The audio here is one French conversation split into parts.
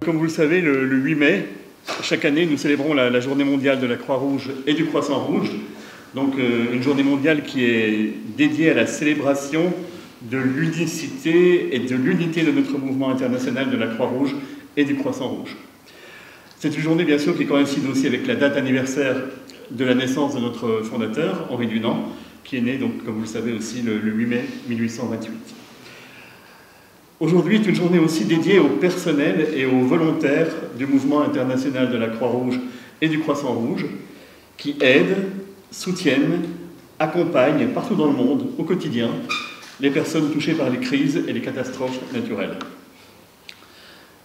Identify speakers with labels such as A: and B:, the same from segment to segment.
A: Comme vous le savez, le 8 mai, chaque année, nous célébrons la journée mondiale de la Croix-Rouge et du Croissant-Rouge. Donc une journée mondiale qui est dédiée à la célébration de l'unicité et de l'unité de notre mouvement international de la Croix-Rouge et du Croissant-Rouge. C'est une journée, bien sûr, qui coïncide aussi avec la date anniversaire de la naissance de notre fondateur, Henri Dunant, qui est né, donc, comme vous le savez aussi, le 8 mai 1828. Aujourd'hui est une journée aussi dédiée au personnel et aux volontaires du mouvement international de la Croix-Rouge et du Croissant-Rouge, qui aident, soutiennent, accompagnent partout dans le monde, au quotidien, les personnes touchées par les crises et les catastrophes naturelles.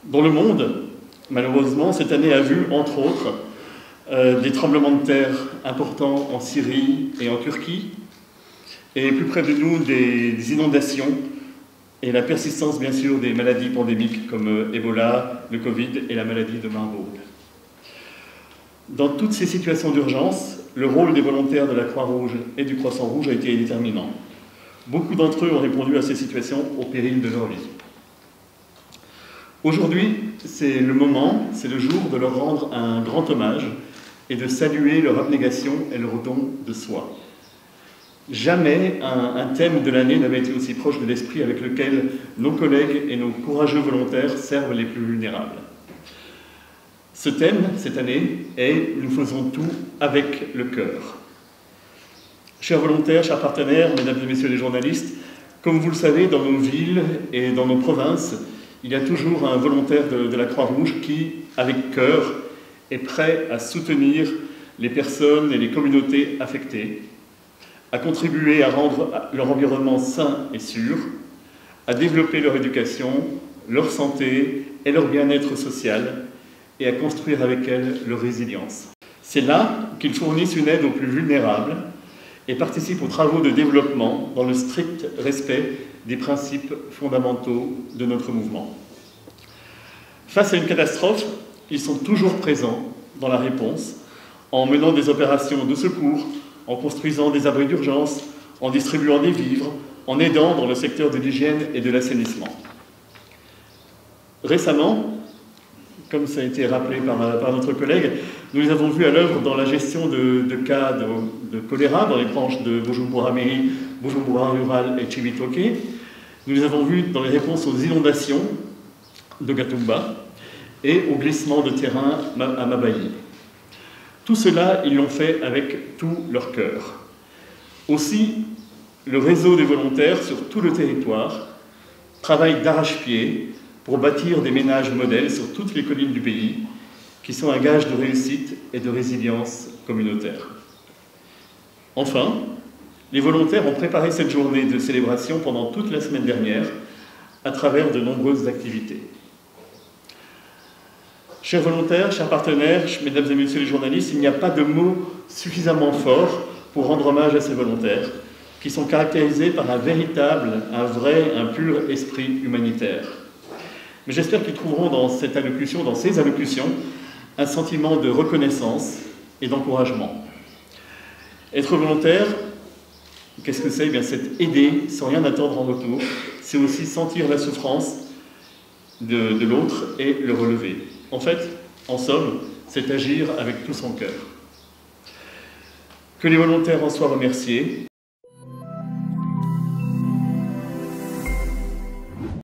A: Dans le monde, malheureusement, cette année a vu, entre autres, des tremblements de terre importants en Syrie et en Turquie, et plus près de nous, des inondations et la persistance, bien sûr, des maladies pandémiques comme Ebola, le Covid et la maladie de Marburg. Dans toutes ces situations d'urgence, le rôle des volontaires de la Croix-Rouge et du Croissant-Rouge a été déterminant. Beaucoup d'entre eux ont répondu à ces situations au péril de leur vie. Aujourd'hui, c'est le moment, c'est le jour de leur rendre un grand hommage et de saluer leur abnégation et leur don de soi. Jamais un thème de l'année n'avait été aussi proche de l'esprit avec lequel nos collègues et nos courageux volontaires servent les plus vulnérables. Ce thème, cette année, est « Nous faisons tout avec le cœur ». Chers volontaires, chers partenaires, mesdames et messieurs les journalistes, comme vous le savez, dans nos villes et dans nos provinces, il y a toujours un volontaire de la Croix-Rouge qui, avec cœur, est prêt à soutenir les personnes et les communautés affectées, à contribuer à rendre leur environnement sain et sûr, à développer leur éducation, leur santé et leur bien-être social, et à construire avec elles leur résilience. C'est là qu'ils fournissent une aide aux plus vulnérables et participent aux travaux de développement dans le strict respect des principes fondamentaux de notre mouvement. Face à une catastrophe, ils sont toujours présents dans la réponse, en menant des opérations de secours, en construisant des abris d'urgence, en distribuant des vivres, en aidant dans le secteur de l'hygiène et de l'assainissement. Récemment, comme ça a été rappelé par notre collègue, nous les avons vus à l'œuvre dans la gestion de cas de choléra dans les branches de Bujumbura-Mairie, Bujumbura Rural et Cibitoke. Nous les avons vus dans les réponses aux inondations de Gatumba et au glissement de terrain à Mabayi. Tout cela, ils l'ont fait avec tout leur cœur. Aussi, le réseau des volontaires sur tout le territoire travaille d'arrache-pied pour bâtir des ménages modèles sur toutes les collines du pays, qui sont un gage de réussite et de résilience communautaire. Enfin, les volontaires ont préparé cette journée de célébration pendant toute la semaine dernière, à travers de nombreuses activités. Chers volontaires, chers partenaires, mesdames et messieurs les journalistes, il n'y a pas de mots suffisamment forts pour rendre hommage à ces volontaires, qui sont caractérisés par un véritable, un vrai, un pur esprit humanitaire. Mais j'espère qu'ils trouveront dans cette allocution, dans ces allocutions, un sentiment de reconnaissance et d'encouragement. Être volontaire, qu'est-ce que c'est? Eh bien, c'est aider sans rien attendre en retour. C'est aussi sentir la souffrance de l'autre et le relever. En fait, en somme, c'est agir avec tout son cœur. Que les volontaires en soient remerciés.